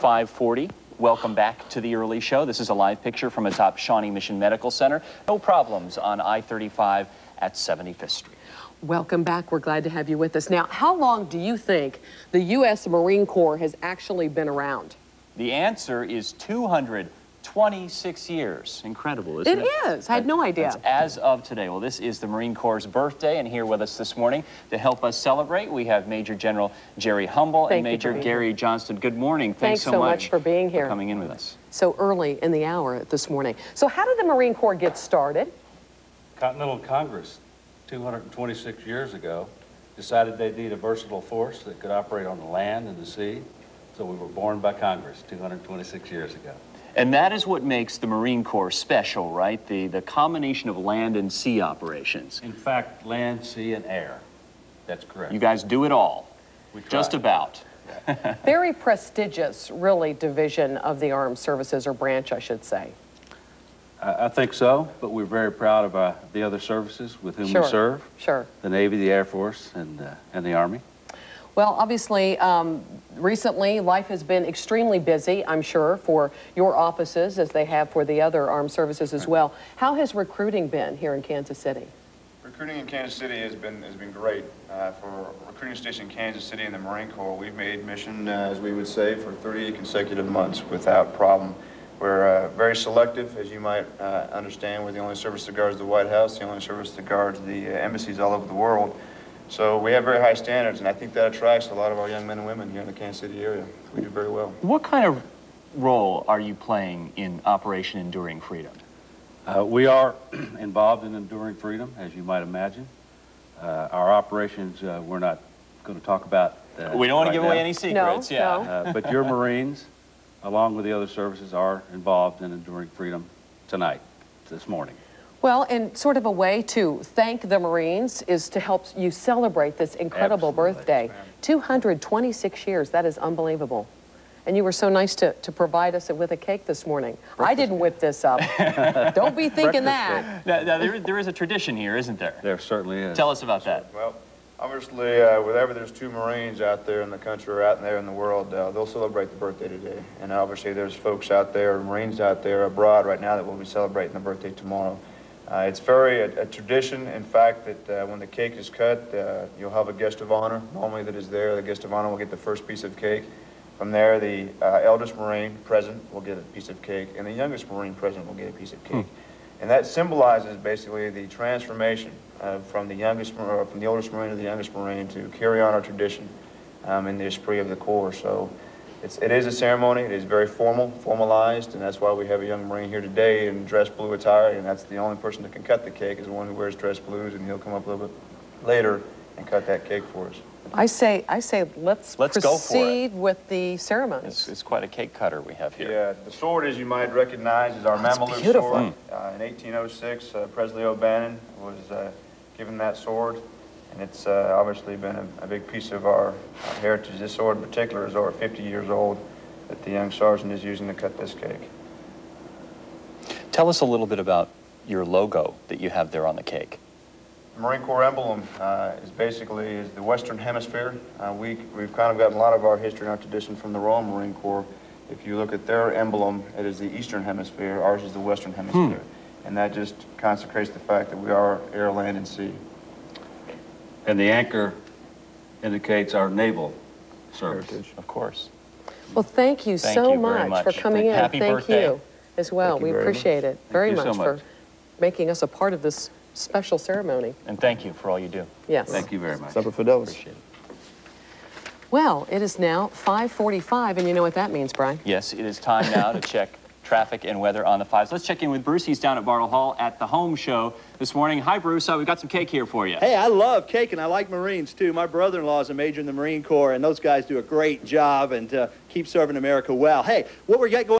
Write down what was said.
5:40. Welcome back to the early show. This is a live picture from atop Shawnee Mission Medical Center. No problems on I-35 at 75th Street. Welcome back. We're glad to have you with us. Now, how long do you think the U.S. Marine Corps has actually been around? The answer is 226 years. Incredible, isn't it? It is. I had no idea. That's as of today. Well, this is the Marine Corps' birthday, and here with us this morning to help us celebrate, we have Major General Jerry Humble and Major Gary Johnston. Good morning. Thanks so much for being here. For coming in with us. So early in the hour this morning. So how did the Marine Corps get started? Continental Congress, 226 years ago, decided they'd need a versatile force that could operate on the land and the sea. So we were born by Congress 226 years ago. And that is what makes the Marine Corps special, right? The combination of land and sea operations. In fact, land, sea, and air. That's correct. You guys do it all. Just about. Very prestigious, really, division of the armed services, or branch, I should say. I think so, but we're very proud of the other services with whom we serve. Sure. The Navy, the Air Force, and the Army. Well, obviously, recently, life has been extremely busy, I'm sure, for your offices, as they have for the other armed services as well. How has recruiting been here in Kansas City? Recruiting in Kansas City has been great. For recruiting station in Kansas City in the Marine Corps, we've made mission, as we would say, for 38 consecutive months without problem. We're very selective, as you might understand. We're the only service that guards the White House, the only service that guards the embassies all over the world. So we have very high standards, and I think that attracts a lot of our young men and women here in the Kansas City area. We do very well. What kind of role are you playing in Operation Enduring Freedom? We are involved in Enduring Freedom, as you might imagine. Our operations, we're not going to talk about. We don't want to give away any secrets. No. But your Marines, along with the other services, are involved in Enduring Freedom tonight, this morning. Well, and sort of a way to thank the Marines is to help you celebrate this incredible birthday. 226 years, that is unbelievable. And you were so nice to provide us with a cake this morning. I didn't whip this up. Don't be thinking that. Now, there is a tradition here, isn't there? There certainly is. Tell us about that. Well, obviously, whenever there's two Marines out there in the country or out there in the world, they'll celebrate the birthday today. And obviously, there's folks out there, Marines out there abroad right now that will be celebrating the birthday tomorrow. It's a tradition, in fact, that when the cake is cut, you'll have a guest of honor, normally that is there. The guest of honor will get the first piece of cake. From there, the eldest Marine present will get a piece of cake, and the youngest Marine present will get a piece of cake. And that symbolizes basically the transformation from the oldest Marine to the youngest Marine to carry on our tradition in the esprit of the Corps. So it is a ceremony. It is very formalized, and that's why we have a young Marine here today in dress blue attire, and that's the only person that can cut the cake is the one who wears dress blues, and he'll come up a little bit later and cut that cake for us. I say, let's proceed with the ceremony. It's quite a cake cutter we have here. Yeah, the sword, as you might recognize, is our Mameluke sword. In 1806, Presley O'Bannon was given that sword. And it's obviously been a big piece of our heritage. This sword in particular is over 50 years old that the young sergeant is using to cut this cake. Tell us a little bit about your logo that you have there on the cake. The Marine Corps emblem is basically the Western Hemisphere. We've kind of gotten a lot of our history and our tradition from the Royal Marine Corps. If you look at their emblem, it is the Eastern Hemisphere. Ours is the Western Hemisphere. And that just consecrates the fact that we are air, land, and sea. And the anchor indicates our naval service. Heritage. Of course. Well, thank you so much for coming in. Happy birthday. You as well. We appreciate it very much for making us a part of this special ceremony. And thank you for all you do. Yes. Thank you very much. Semper Fidelis. Appreciate it. Well, it is now 5:45, and you know what that means, Brian? Yes, it is time now to check traffic and weather on the 5s. Let's check in with Bruce. He's down at Bartle Hall at the home show this morning. Hi, Bruce. We've got some cake here for you. Hey, I love cake, and I like Marines, too. My brother-in-law is a major in the Marine Corps, and those guys do a great job and keep serving America well. Hey, what we got going